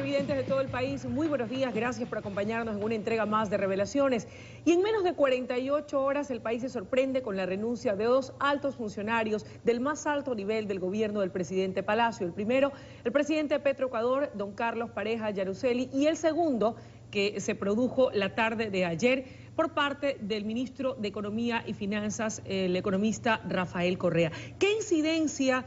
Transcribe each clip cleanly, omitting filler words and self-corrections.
televidentes de todo el país, muy buenos días, gracias por acompañarnos en una entrega más de Revelaciones. Y en menos de 48 horas el país se sorprende con la renuncia de dos altos funcionarios del más alto nivel del gobierno del presidente Palacio. El primero, el presidente de Petroecuador, don Carlos Pareja Yaruzeli, y el segundo, que se produjo la tarde de ayer por parte del ministro de Economía y Finanzas, el economista Rafael Correa. ¿Qué incidencia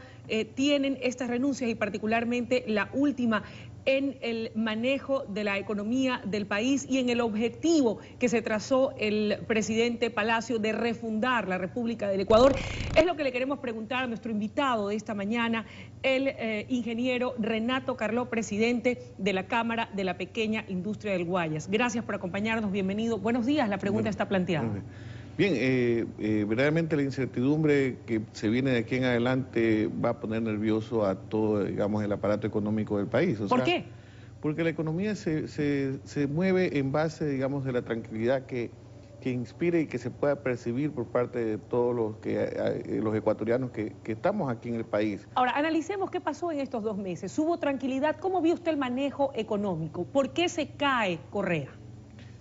tienen estas renuncias y particularmente la última en el manejo de la economía del país y en el objetivo que se trazó el presidente Palacio de refundar la República del Ecuador? Es lo que le queremos preguntar a nuestro invitado de esta mañana, el ingeniero Renato Carló, presidente de la Cámara de la Pequeña Industria del Guayas. Gracias por acompañarnos, bienvenido. Buenos días, la pregunta está planteada. Bien, verdaderamente la incertidumbre que se viene de aquí en adelante va a poner nervioso a todo, digamos, el aparato económico del país. ¿Por qué? Porque la economía se mueve en base, digamos, de la tranquilidad que inspira y que se pueda percibir por parte de todos los ecuatorianos que estamos aquí en el país. Ahora, analicemos qué pasó en estos 2 meses. ¿Hubo tranquilidad? ¿Cómo vio usted el manejo económico? ¿Por qué se cae Correa?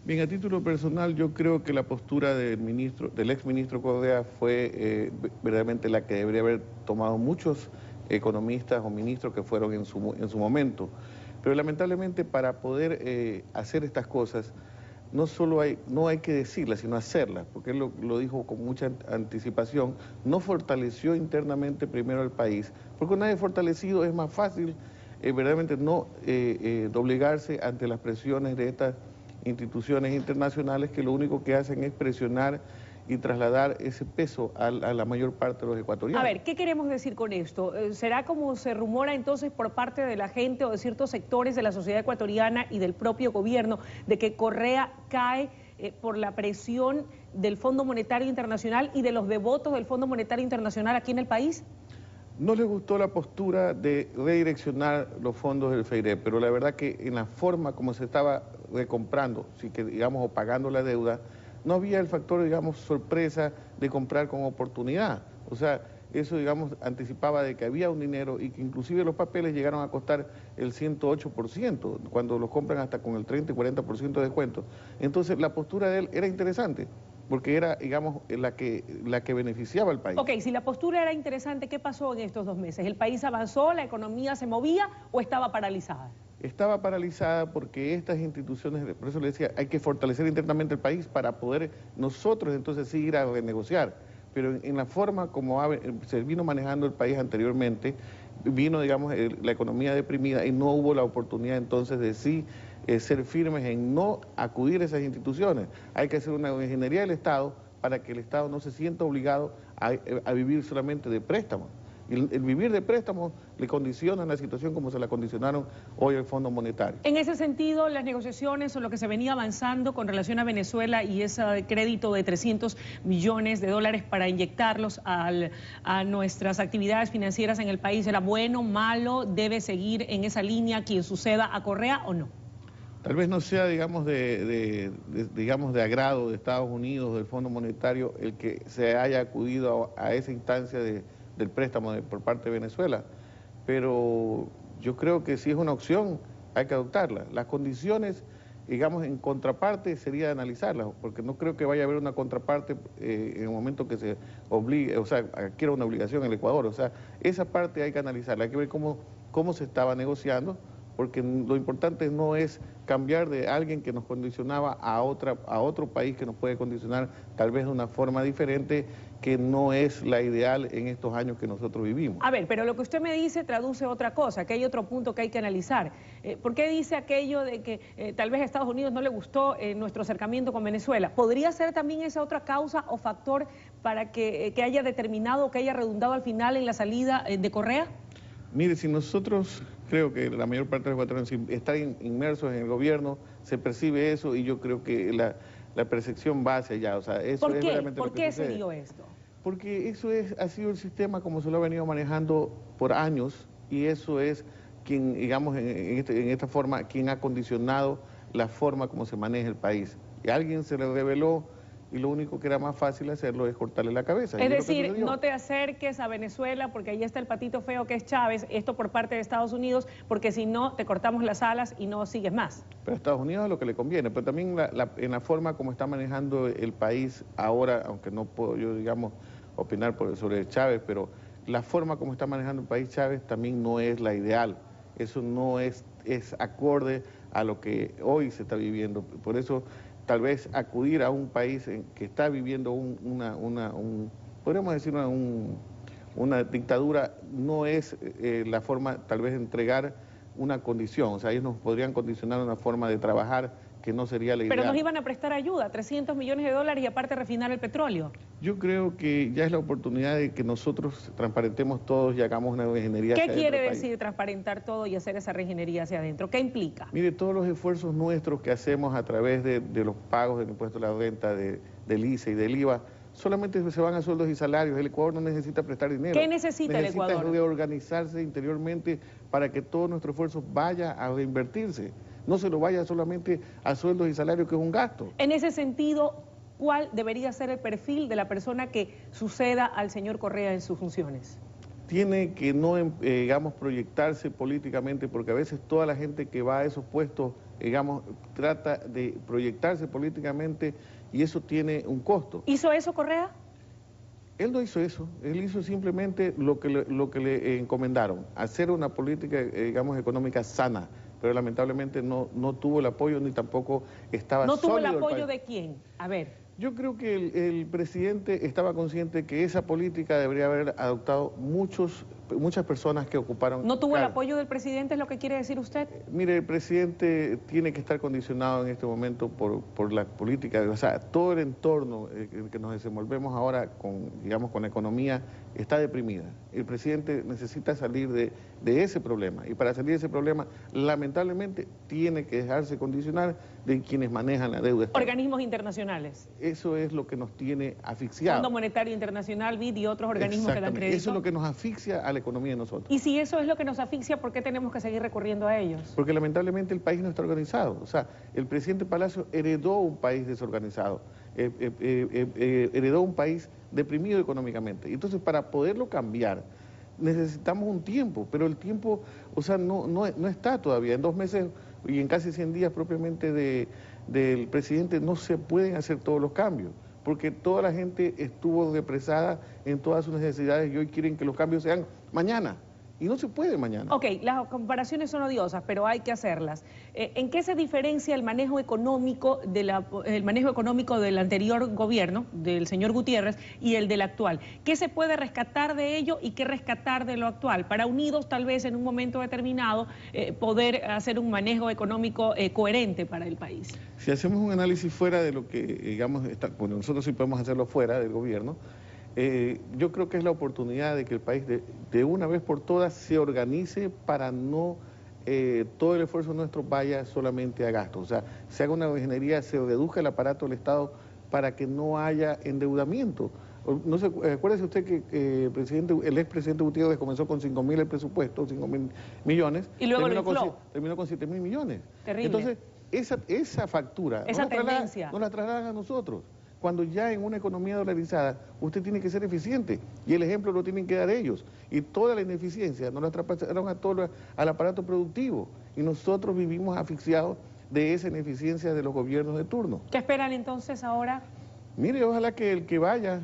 Bien, a título personal, yo creo que la postura del exministro Correa fue verdaderamente la que debería haber tomado muchos economistas o ministros que fueron en su momento. Pero lamentablemente para poder hacer estas cosas, no hay que decirlas, sino hacerlas, porque él lo dijo con mucha anticipación, no fortaleció internamente primero al país, porque una vez fortalecido es más fácil verdaderamente no doblegarse ante las presiones de estas instituciones internacionales que lo único que hacen es presionar y trasladar ese peso a la mayor parte de los ecuatorianos. A ver, ¿qué queremos decir con esto? ¿Será como se rumora entonces por parte de la gente o de ciertos sectores de la sociedad ecuatoriana y del propio gobierno de que Correa cae por la presión del Fondo Monetario Internacional y de los devotos del Fondo Monetario Internacional aquí en el país? No les gustó la postura de redireccionar los fondos del FEIRE, pero la verdad que en la forma como se estaba recomprando, digamos, o pagando la deuda, no había el factor, digamos, sorpresa de comprar con oportunidad. O sea, eso, digamos, anticipaba de que había un dinero y que inclusive los papeles llegaron a costar el 108%, cuando los compran hasta con el 30 y 40% de descuento. Entonces, la postura de él era interesante, porque era, digamos, la que beneficiaba al país. Ok, si la postura era interesante, ¿qué pasó en estos 2 meses? ¿El país avanzó, la economía se movía o estaba paralizada? Estaba paralizada porque estas instituciones, por eso le decía, hay que fortalecer internamente el país para poder nosotros entonces sí ir a renegociar. Pero en la forma como se vino manejando el país anteriormente, vino, digamos, la economía deprimida y no hubo la oportunidad entonces de sí ser firmes en no acudir a esas instituciones. Hay que hacer una ingeniería del Estado para que el Estado no se sienta obligado a vivir solamente de préstamos. El vivir de préstamos le condiciona la situación como se la condicionaron hoy el Fondo Monetario. En ese sentido, las negociaciones o lo que se venía avanzando con relación a Venezuela y ese crédito de $300 millones para inyectarlos a nuestras actividades financieras en el país, ¿era bueno, malo, debe seguir en esa línea quien suceda a Correa o no? Tal vez no sea, digamos, de agrado de Estados Unidos, del Fondo Monetario, el que se haya acudido a esa instancia del préstamo por parte de Venezuela, pero yo creo que si es una opción hay que adoptarla. Las condiciones, digamos, en contraparte sería analizarlas, porque no creo que vaya a haber una contraparte en el momento que se obligue, o sea, adquiera una obligación en el Ecuador. O sea, esa parte hay que analizarla, hay que ver cómo se estaba negociando, porque lo importante no es cambiar de alguien que nos condicionaba a otro país que nos puede condicionar tal vez de una forma diferente, que no es la ideal en estos años que nosotros vivimos. A ver, pero lo que usted me dice traduce otra cosa, que hay otro punto que hay que analizar. ¿Por qué dice aquello de que tal vez a Estados Unidos no le gustó nuestro acercamiento con Venezuela? ¿Podría ser también esa otra causa o factor para que haya determinado, que haya redundado al final en la salida de Correa? Mire, si nosotros, creo que la mayor parte de los ecuatorianos están inmersos en el gobierno, se percibe eso y yo creo que la percepción va hacia allá. O sea, eso ¿Por es qué? realmente ¿Por lo que qué sucede. se dio esto? Porque eso ha sido el sistema como se lo ha venido manejando por años y eso es quien, digamos, en esta forma, quien ha condicionado la forma como se maneja el país. Y a alguien se le reveló y lo único que era más fácil hacerlo es cortarle la cabeza. Es decir, no te acerques a Venezuela porque ahí está el patito feo que es Chávez, esto por parte de Estados Unidos, porque si no te cortamos las alas y no sigues más. Pero a Estados Unidos es lo que le conviene, pero también en la forma como está manejando el país ahora, aunque no puedo yo, digamos, opinar sobre Chávez, pero la forma como está manejando el país Chávez también no es la ideal. Eso no es acorde a lo que hoy se está viviendo. Por eso, tal vez acudir a un país que está viviendo podríamos decir, una dictadura, no es la forma, tal vez, de entregar una condición. O sea, ellos nos podrían condicionar una forma de trabajar que no sería la ideal. Pero nos iban a prestar ayuda, 300 millones de dólares y aparte refinar el petróleo. Yo creo que ya es la oportunidad de que nosotros transparentemos todos y hagamos una ingeniería. ¿Qué quiere decir transparentar todo y hacer esa reingeniería hacia adentro? ¿Qué implica? Mire, todos los esfuerzos nuestros que hacemos a través de los pagos del impuesto a la renta, del ICE y del IVA, solamente se van a sueldos y salarios. El Ecuador no necesita prestar dinero. ¿Qué necesita el Ecuador? Necesita reorganizarse interiormente para que todo nuestro esfuerzo vaya a reinvertirse. No se lo vaya solamente a sueldos y salarios, que es un gasto. En ese sentido, ¿cuál debería ser el perfil de la persona que suceda al señor Correa en sus funciones? Tiene que no, digamos, proyectarse políticamente, porque a veces toda la gente que va a esos puestos, digamos, trata de proyectarse políticamente y eso tiene un costo. ¿Hizo eso Correa? Él no hizo eso, él hizo simplemente lo que le encomendaron, hacer una política, digamos, económica sana, pero lamentablemente no tuvo el apoyo ni tampoco estaba sólido. ¿No tuvo el apoyo de quién? A ver. Yo creo que el presidente estaba consciente que esa política debería haber adoptado muchas personas que ocuparon... ¿No tuvo el apoyo del presidente, es lo que quiere decir usted? Mire, el presidente tiene que estar condicionado en este momento por la política, o sea, todo el entorno en que nos desenvolvemos ahora con la economía está deprimida. El presidente necesita salir de ese problema y para salir de ese problema, lamentablemente, tiene que dejarse condicionar de quienes manejan la deuda. Organismos internacionales. Eso es lo que nos tiene asfixiados. Fondo Monetario Internacional, BID y otros organismos que dan crédito. Eso es lo que nos asfixia a la economía de nosotros. Y si eso es lo que nos asfixia, ¿por qué tenemos que seguir recurriendo a ellos? Porque lamentablemente el país no está organizado. O sea, el presidente Palacio heredó un país desorganizado, heredó un país deprimido económicamente. Entonces, para poderlo cambiar, necesitamos un tiempo, pero el tiempo, o sea, no está todavía. En 2 meses y en casi 100 días propiamente del presidente no se pueden hacer todos los cambios, porque toda la gente estuvo depresada en todas sus necesidades y hoy quieren que los cambios sean mañana. Y no se puede mañana. Ok, las comparaciones son odiosas, pero hay que hacerlas. ¿En qué se diferencia el manejo económico del anterior gobierno, del señor Gutiérrez, y el del actual? ¿Qué se puede rescatar de ello y qué rescatar de lo actual? Para unidos, tal vez, en un momento determinado, poder hacer un manejo económico coherente para el país. Si hacemos un análisis fuera de lo que, digamos, bueno, nosotros sí podemos hacerlo fuera del gobierno, yo creo que es la oportunidad de que el país de una vez por todas se organice para no todo el esfuerzo nuestro vaya solamente a gastos. O sea, se haga una ingeniería, se reduzca el aparato del Estado para que no haya endeudamiento. No sé, acuérdese usted que el expresidente Gutiérrez comenzó con 5.000 el presupuesto, 5.000 millones. Y luego terminó con 7.000 millones. Terrible. Entonces, esa factura no la trasladan a nosotros. Cuando ya en una economía dolarizada usted tiene que ser eficiente y el ejemplo lo tienen que dar ellos. Y toda la ineficiencia nos la traspasaron al aparato productivo y nosotros vivimos asfixiados de esa ineficiencia de los gobiernos de turno. ¿Qué esperan entonces ahora? Mire, ojalá que el que vaya,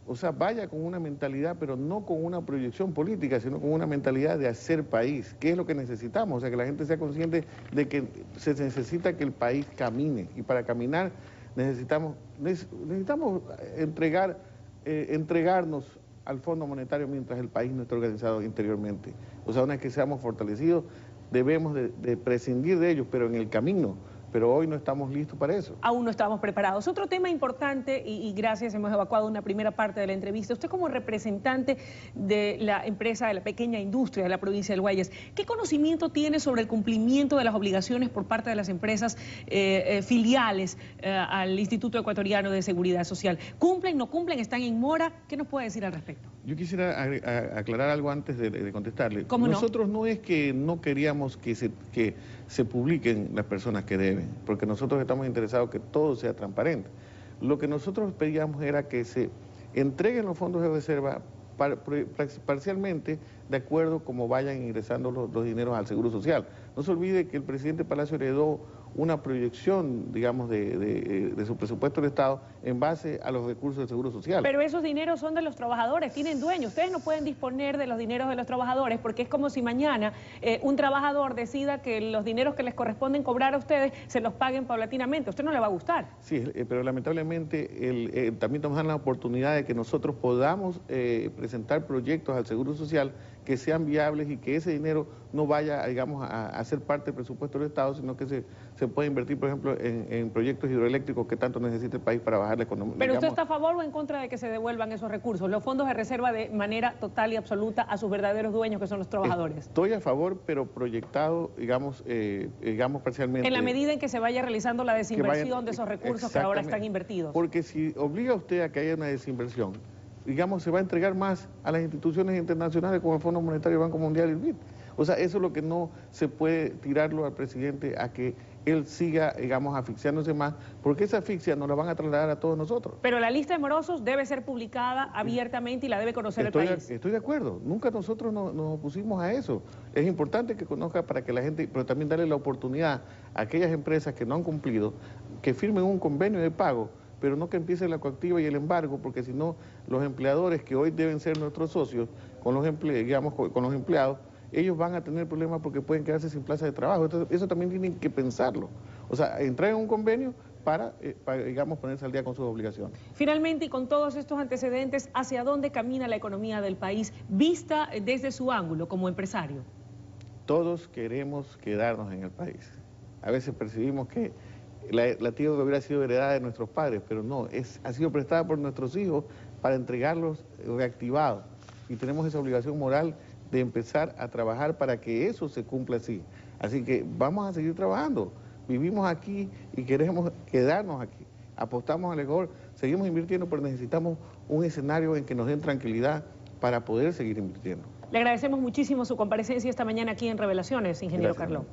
o sea, vaya con una mentalidad, pero no con una proyección política, sino con una mentalidad de hacer país, que es lo que necesitamos, o sea, que la gente sea consciente de que se necesita que el país camine y para caminar necesitamos entregarnos al Fondo Monetario mientras el país no esté organizado interiormente. O sea, una vez que seamos fortalecidos, debemos de prescindir de ellos, pero en el camino. Pero hoy no estamos listos para eso. Aún no estamos preparados. Otro tema importante, y gracias, hemos evacuado una primera parte de la entrevista. Usted como representante de la empresa, de la pequeña industria de la provincia del Guayas, ¿qué conocimiento tiene sobre el cumplimiento de las obligaciones por parte de las empresas filiales al Instituto Ecuatoriano de Seguridad Social? ¿Cumplen, no cumplen, están en mora? ¿Qué nos puede decir al respecto? Yo quisiera aclarar algo antes de contestarle. ¿Cómo no? Nosotros no es que no queríamos que se publiquen las personas que deben, porque nosotros estamos interesados que todo sea transparente. Lo que nosotros pedíamos era que se entreguen los fondos de reserva parcialmente de acuerdo como vayan ingresando los dineros al Seguro Social. No se olvide que el presidente Palacio heredó una proyección, digamos, de su presupuesto del Estado en base a los recursos del Seguro Social. Pero esos dineros son de los trabajadores, tienen dueños. Ustedes no pueden disponer de los dineros de los trabajadores porque es como si mañana un trabajador decida que los dineros que les corresponden cobrar a ustedes se los paguen paulatinamente. A usted no le va a gustar. Sí, pero lamentablemente también nos dan la oportunidad de que nosotros podamos presentar proyectos al Seguro Social que sean viables y que ese dinero no vaya, digamos, a ser parte del presupuesto del Estado, sino que se puede invertir, por ejemplo, en proyectos hidroeléctricos que tanto necesita el país para bajar la economía. ¿Pero usted está a favor o en contra de que se devuelvan esos recursos, los fondos de reserva de manera total y absoluta a sus verdaderos dueños, que son los trabajadores? Estoy a favor, pero proyectado, digamos parcialmente. En la medida en que se vaya realizando la desinversión de esos recursos que ahora están invertidos. Porque si obliga a usted a que haya una desinversión, digamos, se va a entregar más a las instituciones internacionales como el Fondo Monetario, el Banco Mundial y el BID. O sea, eso es lo que no se puede tirarlo al presidente a que él siga, digamos, asfixiándose más, porque esa asfixia nos la van a trasladar a todos nosotros. Pero la lista de morosos debe ser publicada abiertamente y la debe conocer el país. Estoy de acuerdo, nunca nosotros nos opusimos a eso. Es importante que conozca para que la gente, pero también darle la oportunidad a aquellas empresas que no han cumplido, que firmen un convenio de pago, pero no que empiece la coactiva y el embargo, porque si no, los empleadores que hoy deben ser nuestros socios, con los empleados, ellos van a tener problemas porque pueden quedarse sin plaza de trabajo. Entonces, eso también tienen que pensarlo. O sea, entrar en un convenio para, digamos, ponerse al día con sus obligaciones. Finalmente, y con todos estos antecedentes, ¿hacia dónde camina la economía del país, vista desde su ángulo como empresario? Todos queremos quedarnos en el país. A veces percibimos que la tierra hubiera sido heredada de nuestros padres, pero no, ha sido prestada por nuestros hijos para entregarlos reactivados. Y tenemos esa obligación moral de empezar a trabajar para que eso se cumpla así. Así que vamos a seguir trabajando. Vivimos aquí y queremos quedarnos aquí. Apostamos al mejor, seguimos invirtiendo, pero necesitamos un escenario en que nos den tranquilidad para poder seguir invirtiendo. Le agradecemos muchísimo su comparecencia esta mañana aquí en Revelaciones, ingeniero Carló.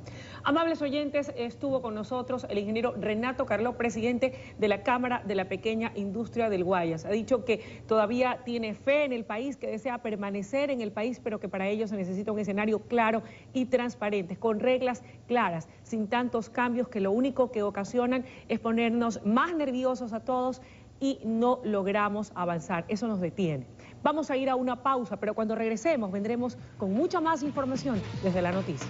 Amables oyentes, estuvo con nosotros el ingeniero Renato Carló, presidente de la Cámara de la Pequeña Industria del Guayas. Ha dicho que todavía tiene fe en el país, que desea permanecer en el país, pero que para ello se necesita un escenario claro y transparente, con reglas claras, sin tantos cambios que lo único que ocasionan es ponernos más nerviosos a todos y no logramos avanzar. Eso nos detiene. Vamos a ir a una pausa, pero cuando regresemos vendremos con mucha más información desde la noticia.